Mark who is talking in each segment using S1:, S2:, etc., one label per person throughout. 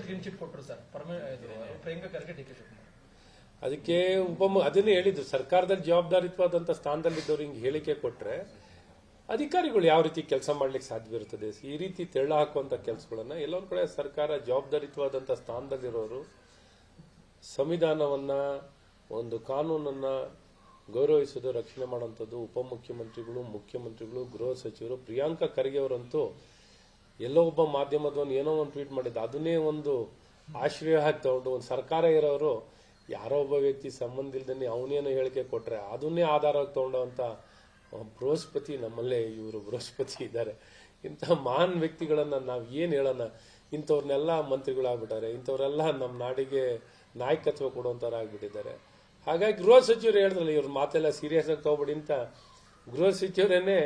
S1: Clean chit ಕೊಟ್ಟರು sir Priyanka Kharge D K Shivakumar.
S2: ಅದಕ್ಕೆ ಅದನ್ನೇ ಹೇಳಿದ್ರು, ಸರ್ಕಾರದಲ್ಲಿ ಜವಾಬ್ದಾರಿತ್ವಾದಂಥ ಸ್ಥಾನದಲ್ಲಿದ್ದವ್ರು ಹಿಂಗೆ ಹೇಳಿಕೆ ಕೊಟ್ಟರೆ ಅಧಿಕಾರಿಗಳು ಯಾವ ರೀತಿ ಕೆಲಸ ಮಾಡ್ಲಿಕ್ಕೆ ಸಾಧ್ಯವಿರುತ್ತದೆ. ಈ ರೀತಿ ತೆಳ್ಳ ಹಾಕುವಂಥ ಕೆಲಸಗಳನ್ನ ಎಲ್ಲೊಂದು ಕಡೆ ಸರ್ಕಾರ ಜವಾಬ್ದಾರಿತ್ವಾದಂಥ ಸ್ಥಾನದಲ್ಲಿರೋರು ಸಂವಿಧಾನವನ್ನ ಒಂದು ಕಾನೂನನ್ನ ಗೌರವಿಸೋದು, ರಕ್ಷಣೆ ಮಾಡುವಂಥದ್ದು ಉಪಮುಖ್ಯಮಂತ್ರಿಗಳು, ಮುಖ್ಯಮಂತ್ರಿಗಳು, ಗೃಹ ಸಚಿವರು. ಪ್ರಿಯಾಂಕಾ ಖರ್ಗೆ ಅವರಂತೂ ಎಲ್ಲೋ ಒಬ್ಬ ಮಾಧ್ಯಮದವನು ಏನೋ ಒಂದು ಟ್ವೀಟ್ ಮಾಡಿದ್ದ, ಅದನ್ನೇ ಒಂದು ಆಶ್ರಯ ಹಾಕಿ ತಗೊಂಡು ಒಂದು ಸರ್ಕಾರ ಇರೋರು ಯಾರೋ ಒಬ್ಬ ವ್ಯಕ್ತಿ ಸಂಬಂಧ ಇಲ್ದೇ ಅವನೇನೋ ಹೇಳಿಕೆ ಕೊಟ್ರೆ ಅದನ್ನೇ ಆಧಾರವಾಗಿ ತಗೊಂಡಂತ ಬೃಹಸ್ಪತಿ, ನಮ್ಮಲ್ಲೇ ಇವರು ಬೃಹಸ್ಪತಿ ಇದ್ದಾರೆ. ಇಂಥ ಮಹಾನ್ ವ್ಯಕ್ತಿಗಳನ್ನ ನಾವು ಏನು ಹೇಳೋಣ, ಇಂಥವ್ರನ್ನೆಲ್ಲ ಮಂತ್ರಿಗಳಾಗ್ಬಿಟ್ಟಾರೆ, ಇಂಥವ್ರೆಲ್ಲ ನಮ್ಮ ನಾಡಿಗೆ ನಾಯಕತ್ವ ಕೊಡುವಂಥವ್ರಾಗ್ಬಿಟ್ಟಿದ್ದಾರೆ. ಹಾಗಾಗಿ ಗೃಹ ಸಚಿವರು ಹೇಳಿದ್ರಲ್ಲ, ಇವ್ರ ಮಾತೆಲ್ಲ ಸೀರಿಯಸ್ ಆಗಿ ತಗೋಬೇಡಿ ಅಂತ ಗೃಹ ಸಚಿವರೇನೆ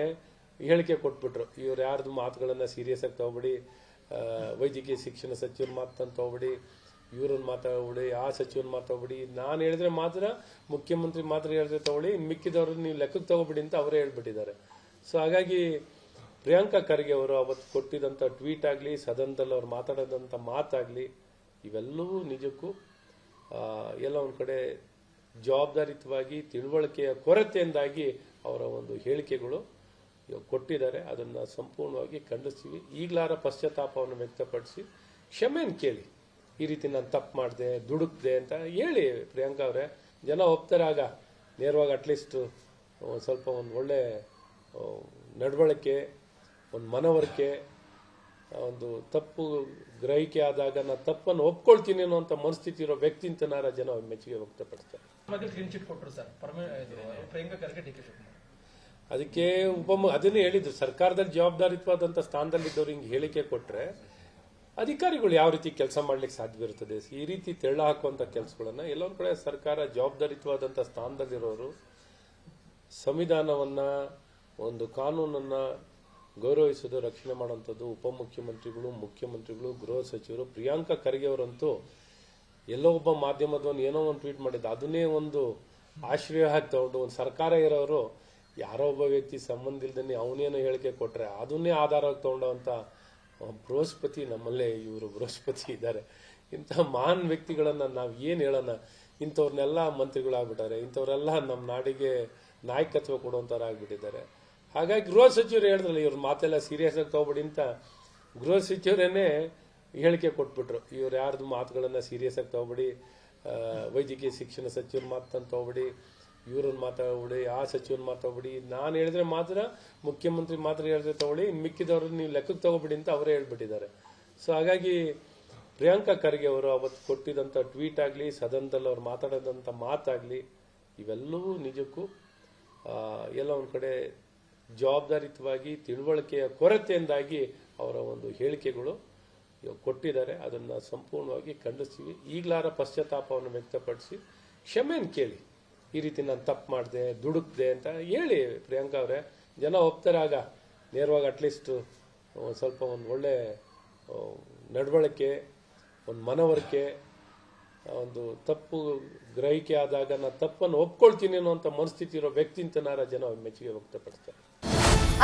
S2: ಹೇಳಿಕೆ ಕೊಟ್ಬಿಟ್ರು. ಇವ್ರು ಯಾರ್ದು ಮಾತುಗಳನ್ನ ಸೀರಿಯಸ್ ಆಗಿ ತಗೋಬೇಡಿ, ವೈದ್ಯಕೀಯ ಶಿಕ್ಷಣ ಸಚಿವರ ಮಾತನ್ನು ತಗೋಬೇಡಿ, ಇವ್ರನ್ನ ಮಾತಾಡ್ಬಿಡಿ, ಆ ಸಚಿವನ್ ಮಾತಾಡ್ಬಿಡಿ, ನಾನು ಹೇಳಿದ್ರೆ ಮಾತ್ರ ಮುಖ್ಯಮಂತ್ರಿ ಮಾತ್ರ ಹೇಳಿದ್ರೆ ತಗೊಳ್ಳಿ, ಮಿಕ್ಕಿದವ್ರನ್ನ ನೀವು ಲೆಕ್ಕಕ್ಕೆ ತಗೋಬಿಡಿ ಅಂತ ಅವರೇ ಹೇಳ್ಬಿಟ್ಟಿದ್ದಾರೆ. ಸೊ ಹಾಗಾಗಿ ಪ್ರಿಯಾಂಕಾ ಖರ್ಗೆ ಅವರು ಅವತ್ತು ಕೊಟ್ಟಿದ್ದಂಥ ಟ್ವೀಟ್ ಆಗಲಿ, ಸದನದಲ್ಲಿ ಅವ್ರು ಮಾತಾಡೋದಂಥ ಮಾತಾಗಲಿ, ಇವೆಲ್ಲವೂ ನಿಜಕ್ಕೂ ಎಲ್ಲ ಒಂದು ಕಡೆ ಜವಾಬ್ದಾರಿತವಾಗಿ ತಿಳುವಳಿಕೆಯ ಕೊರತೆಯಿಂದಾಗಿ ಅವರ ಒಂದು ಹೇಳಿಕೆಗಳು ಕೊಟ್ಟಿದ್ದಾರೆ. ಅದನ್ನು ಸಂಪೂರ್ಣವಾಗಿ ಖಂಡಿಸ್ತೀವಿ. ಈಗಲಾರ ಪಶ್ಚಾತ್ತಾಪವನ್ನು ವ್ಯಕ್ತಪಡಿಸಿ ಕ್ಷಮೆಯನ್ನು ಕೇಳಿ, ಈ ರೀತಿ ನಾನು ತಪ್ಪು ಮಾಡಿದೆ, ದುಡುಕ್ದೆ ಅಂತ ಹೇಳಿ ಪ್ರಿಯಾಂಕಾ ಅವರೇ. ಜನ ಒಪ್ತಾರೆ ಆಗ ನೇರವಾಗಿ. ಅಟ್ಲೀಸ್ಟ್ ಸ್ವಲ್ಪ ಒಂದು ಒಳ್ಳೆ ನಡವಳಿಕೆ, ಒಂದು ಮನವರಿಕೆ, ಒಂದು ತಪ್ಪು ಗ್ರಹಿಕೆ ಆದಾಗ ನಾನು ತಪ್ಪನ್ನು ಒಪ್ಕೊಳ್ತೀನಿ ಅನ್ನೋಂಥ ಮನಸ್ಥಿತಿ ಇರೋ ವ್ಯಕ್ತಿ ಅಂತನಾರ ಜನ ಮೆಚ್ಚುಗೆ ವ್ಯಕ್ತಪಡಿಸ್ತಾರೆ.
S1: ಕ್ಲೀನ್ ಚಿಟ್ ಕೊಟ್ಟರು sir Priyanka Kharge D K Shivakumar.
S2: ಅದಕ್ಕೆ ಅದನ್ನೇ ಹೇಳಿದ್ರು, ಸರ್ಕಾರದಲ್ಲಿ ಜವಾಬ್ದಾರಿತ್ವಾದಂಥ ಸ್ಥಾನದಲ್ಲಿದ್ದವ್ರು ಹಿಂಗೆ ಹೇಳಿಕೆ ಕೊಟ್ಟರೆ ಅಧಿಕಾರಿಗಳು ಯಾವ ರೀತಿ ಕೆಲಸ ಮಾಡ್ಲಿಕ್ಕೆ ಸಾಧ್ಯವಿರುತ್ತದೆ. ಈ ರೀತಿ ತೆಳ್ಳ ಹಾಕುವಂಥ ಕೆಲಸಗಳನ್ನ ಎಲ್ಲೊಂದು ಕಡೆ ಸರ್ಕಾರ ಜವಾಬ್ದಾರಿತ್ವಾದಂಥ ಸ್ಥಾನದಲ್ಲಿರೋರು ಸಂವಿಧಾನವನ್ನ ಒಂದು ಕಾನೂನನ್ನ ಗೌರವಿಸೋದು, ರಕ್ಷಣೆ ಮಾಡುವಂಥದ್ದು ಉಪಮುಖ್ಯಮಂತ್ರಿಗಳು, ಮುಖ್ಯಮಂತ್ರಿಗಳು, ಗೃಹ ಸಚಿವರು. ಪ್ರಿಯಾಂಕಾ ಖರ್ಗೆ ಅವರಂತೂ ಎಲ್ಲೋ ಒಬ್ಬ ಮಾಧ್ಯಮದವನು ಏನೋ ಒಂದು ಟ್ವೀಟ್ ಮಾಡಿದ್ದ, ಅದನ್ನೇ ಒಂದು ಆಶ್ರಯ ಹಾಕಿ ತಗೊಂಡು ಒಂದು ಸರ್ಕಾರ ಇರೋರು ಯಾರೋ ಒಬ್ಬ ವ್ಯಕ್ತಿ ಸಂಬಂಧ ಇಲ್ದೇ ಅವನೇನೋ ಹೇಳಿಕೆ ಕೊಟ್ರೆ ಅದನ್ನೇ ಆಧಾರವಾಗಿ ತಗೊಂಡಂತ ಬೃಹಸ್ಪತಿ, ನಮ್ಮಲ್ಲೇ ಇವರು ಬೃಹಸ್ಪತಿ ಇದ್ದಾರೆ. ಇಂಥ ಮಹಾನ್ ವ್ಯಕ್ತಿಗಳನ್ನ ನಾವು ಏನು ಹೇಳೋಣ, ಇಂಥವ್ರನ್ನೆಲ್ಲ ಮಂತ್ರಿಗಳಾಗ್ಬಿಟ್ಟಾರೆ, ಇಂಥವ್ರೆಲ್ಲ ನಮ್ಮ ನಾಡಿಗೆ ನಾಯಕತ್ವ ಕೊಡುವಂಥವ್ರಾಗ್ಬಿಟ್ಟಿದ್ದಾರೆ. ಹಾಗಾಗಿ ಗೃಹ ಸಚಿವರು ಹೇಳಿದ್ರಲ್ಲ, ಇವ್ರ ಮಾತೆಲ್ಲ ಸೀರಿಯಸ್ ಆಗಿ ತಗೋಬೇಡಿ ಅಂತ ಗೃಹ ಸಚಿವರೇನೆ ಹೇಳಿಕೆ ಕೊಟ್ಬಿಟ್ರು. ಇವ್ರು ಯಾರ್ದು ಮಾತುಗಳನ್ನ ಸೀರಿಯಸ್ ಆಗಿ ತಗೋಬೇಡಿ, ವೈದ್ಯಕೀಯ ಶಿಕ್ಷಣ ಸಚಿವರ ಮಾತನ್ನು ತಗೋಬೇಡಿ, ಇವ್ರನ್ನ ಮಾತಾಡ್ಬಿಡಿ, ಆ ಸಚಿವನ್ ಮಾತಾಡ್ಬಿಡಿ, ನಾನು ಹೇಳಿದ್ರೆ ಮಾತ್ರ ಮುಖ್ಯಮಂತ್ರಿ ಮಾತ್ರ ಹೇಳಿದ್ರೆ ತಗೊಳ್ಳಿ, ಮಿಕ್ಕಿದವ್ರನ್ನ ನೀವು ಲೆಕ್ಕಕ್ಕೆ ತಗೋಬಿಡಿ ಅಂತ ಅವರೇ ಹೇಳ್ಬಿಟ್ಟಿದ್ದಾರೆ. ಸೊ ಹಾಗಾಗಿ ಪ್ರಿಯಾಂಕಾ ಖರ್ಗೆ ಅವರು ಅವತ್ತು ಕೊಟ್ಟಿದ್ದಂಥ ಟ್ವೀಟ್ ಆಗಲಿ, ಸದನದಲ್ಲಿ ಅವ್ರು ಮಾತಾಡೋದಂಥ ಮಾತಾಗಲಿ, ಇವೆಲ್ಲವೂ ನಿಜಕ್ಕೂ ಎಲ್ಲ ಒಂದು ಕಡೆ ಜವಾಬ್ದಾರಿತವಾಗಿ ತಿಳುವಳಿಕೆಯ ಕೊರತೆಯಿಂದಾಗಿ ಅವರ ಒಂದು ಹೇಳಿಕೆಗಳು ಕೊಟ್ಟಿದ್ದಾರೆ. ಅದನ್ನು ಸಂಪೂರ್ಣವಾಗಿ ಖಂಡಿಸ್ತೀವಿ. ಈಗಲಾರ ಪಶ್ಚಾತ್ತಾಪವನ್ನು ವ್ಯಕ್ತಪಡಿಸಿ ಕ್ಷಮೆಯನ್ನು ಕೇಳಿ, ಈ ರೀತಿ ನಾನು ತಪ್ಪು ಮಾಡಿದೆ, ದುಡುಕ್ದೆ ಅಂತ ಹೇಳಿ ಪ್ರಿಯಾಂಕಾ ಅವರೇ. ಜನ ಒಪ್ತಾರೆ ಆಗ ನೇರವಾಗಿ. ಅಟ್ಲೀಸ್ಟ್ ಸ್ವಲ್ಪ ಒಂದು ಒಳ್ಳೆ ನಡವಳಿಕೆ, ಒಂದು ಮನವರಿಕೆ, ಒಂದು ತಪ್ಪು ಗ್ರಹಿಕೆ ಆದಾಗ ನಾನು ತಪ್ಪನ್ನು ಒಪ್ಕೊಳ್ತೀನಿ ಅನ್ನೋಂಥ ಮನಸ್ಥಿತಿ ಇರೋ ವ್ಯಕ್ತಿ ಅಂತನಾರ ಜನ ಮೆಚ್ಚುಗೆ ವ್ಯಕ್ತಪಡಿಸ್ತಾರೆ.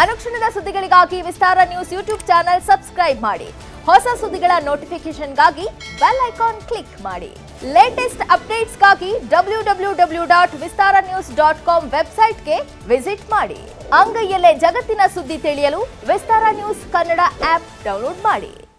S3: ಅನುಕ್ಷಣದ ಸುದ್ದಿಗಳಿಗಾಗಿ ವಿಸ್ತಾರ ನ್ಯೂಸ್ ಯೂಟ್ಯೂಬ್ ಚಾನೆಲ್ ಸಬ್ಸ್ಕ್ರೈಬ್ ಮಾಡಿ. ಹೊಸ ಸುದ್ದಿಗಳ ನೋಟಿಫಿಕೇಶನ್ಗಾಗಿ ಬೆಲ್ ಐಕಾನ್ ಕ್ಲಿಕ್ ಮಾಡಿ. ಲೇಟೆಸ್ಟ್ ಅಪ್ಡೇಟ್ಸ್ಗಾಗಿ www.vistaranews.com ವೆಬ್ಸೈಟ್ಗೆ ವಿಸಿಟ್ ಮಾಡಿ. ಅಂಗೈಯಲ್ಲೇ ಜಗತ್ತಿನ ಸುದ್ದಿ ತಿಳಿಯಲು ವಿಸ್ತಾರ ನ್ಯೂಸ್ ಕನ್ನಡ ಆಪ್ ಡೌನ್ಲೋಡ್ ಮಾಡಿ.